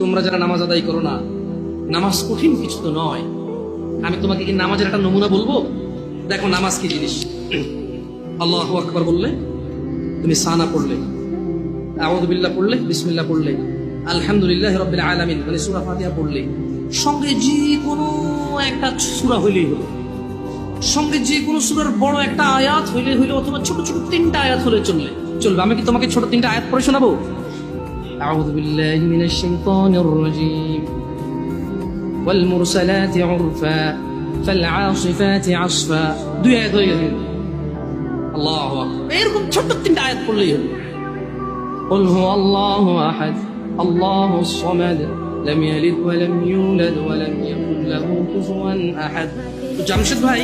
তোমরা যারা নামাজ আদায় করো না, নামাজ কঠিন কিছু তো নয়। আমি তোমাকে কি নামাজের একটা নমুনা বলবো? দেখো নামাজ কি জিনিস। আল্লাহু আকবার বললে, তুমি সানা পড়লে, আউযু বিল্লাহ পড়লে, বিসমিল্লাহ পড়লে, আলহামদুলিল্লাহি রাব্বিল আলামিন মানে সূরা ফাতিহা পড়লে, সঙ্গে যে কোনো একটা সূরা হইলেই হলো, সঙ্গে যে কোনো সূরার বড় একটা আয়াত হইলে হইলো, অথবা ছোট ছোট তিনটা আয়াত হলে চলবে। আমি কি তোমাকে ছোট তিনটা আয়াত পড়ে শোনাবো? আউযু বিল্লাহি মিনাশ শাইতানির রাজীম। ওয়াল মুরসালাতি উরফা ফাল আসিফাতি আসফা। দুই আয়াত হয়ে গেল। আল্লাহু আকবার। এরকম ছোট তিনটা আয়াত পড়লেই হলো। কুল হুয়াল্লাহু আহাদ আল্লাহুস সামাদ লাম ইয়ালিদ ওয়া লাম ইউলাদ ওয়া লাম ইয়াকুল লাহু কুফুয়ান আহাদ। তো জামশেদ ভাই,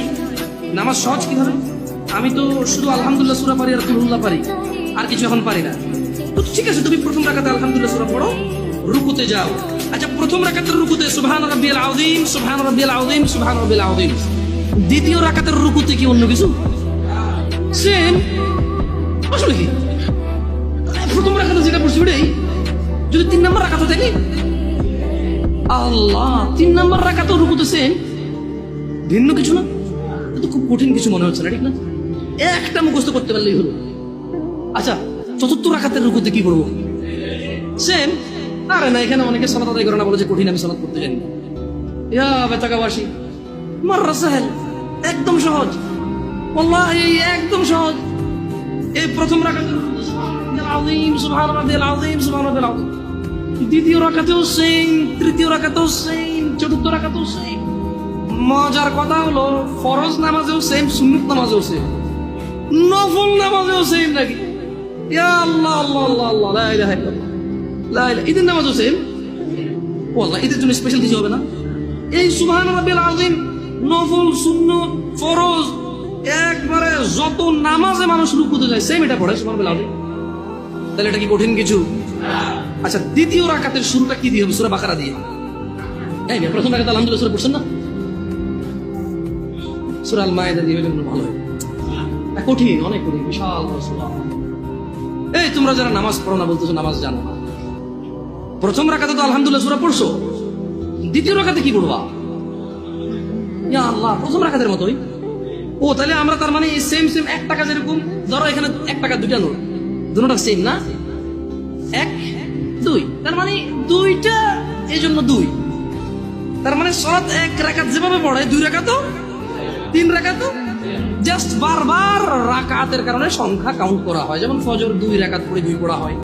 নামাজ সহজ কিভাবে? আমি তো শুধু আলহামদুলিল্লাহ সূরা পারি আর কুলহুল্লাহ পারি, আর কিছু এখন পারি না। তো ঠিক আছে, তুমি প্রথম রাকাতে আলহামদুলিল্লাহ সূরা পড়ো, রুকুতে যাও। আচ্ছা, প্রথম রাকাতের রুকুতে সুবহান রাব্বিয়াল আযীম, সুবহান রাব্বিয়াল আযীম, সুবহান রাব্বিয়াল আযীম। দ্বিতীয় রাকাতের রুকুতে কি অন্য কিছু? সেম। আসলে কি প্রথম রাকাতে যেটা পড়ছি ওটাই, যদি 3 নম্বর রাকাতে থাকে, আল্লাহ 3 নম্বর রাকাতে রুকুতে সেম, ভিন্ন কিছু না। তো খুব কঠিন কিছু মনে হচ্ছে না, ঠিক না? একটা মুখস্থ করতে পারলেই হলো। আচ্ছা, চতুর্থ রাকাতের রুকুতে কি করবো? সেম। আরে না, এখানে অনেকে সালাত আদায় করে না, বলে যে কঠিন, আমি সালাত করতে জানি। ইয়া বেতাকাবাসী, মাররা সাহেল, একদম সহজ, ওয়াল্লাহি একদম সহজ। এই প্রথম রাকাতের আযীম, সুবহান রাব্বিয়াল আযীম, সুবহান রাব্বিয়াল আযীম। দ্বিতীয় রাকাতেও সেম, তৃতীয় রাকাতেও সেম, চতুর্থ রাকাতেও সেম। মজার কথা হলো, ফরজ নামাজেও সেম, সুন্নাত নামাজেও সেম, নফল নামাজেও সেম নাকি? ইয়া আল্লাহ আল্লাহ আল্লাহ আল্লাহ, লা ইলাহা ইল্লাল্লাহ, লা ইলাহা। ঈদের নামাজও সেম। ওয়াল্লাহ, ঈদের জন্য স্পেশাল কিছু হবে না? এই সুবহান রাব্বিয়াল আযীম, নফল, সুন্নাত, ফরজ, একবারে যত নামাজে মানুষ রুকুতে যায় সেম এটা পড়ে সুবহান রাব্বিয়াল আযীম। তাহলে এটা কি কঠিন কিছু? আচ্ছা, দ্বিতীয় রাকাতের শুরুটা কি দিয়ে হবে? সূরা বাকারা দিয়ে। এই প্রথম রাকাতে আলহামদুলিল্লাহ সূরা পড়ছেন না? সূরা আল মায়েদা দিয়ে হলে ভালো হয়। কঠিন, অনেক কঠিন, বিশাল সূরা। এই তোমরা যারা নামাজ পড়ো না, বলতেছো নামাজ জানো না। প্রথম রাকাতে তো আলহামদুলিল্লাহ সূরা পড়ছো, দ্বিতীয় রাকাতে কি পড়বা? ইয়া আল্লাহ, প্রথম রাকাতের মতোই। ও তাহলে আমরা তার মানে সেম সেম 1 টাকা, যেরকম ধরো এখানে 1 টাকা দুইটা নোট, দুটোটা সেম না? 1 2, তার মানে দুইটা, এই জন্য 2। তার মানে সালাত 1 রাকাত যেভাবে পড়ে, 2 রাকাতও, 3 রাকাতও, জাস্ট বারবার রাকাতের কারণে সংখ্যা কাউন্ট করা হয়। যেমন ফজর 2 রাকাত পড়ে 2 পড়া হয়।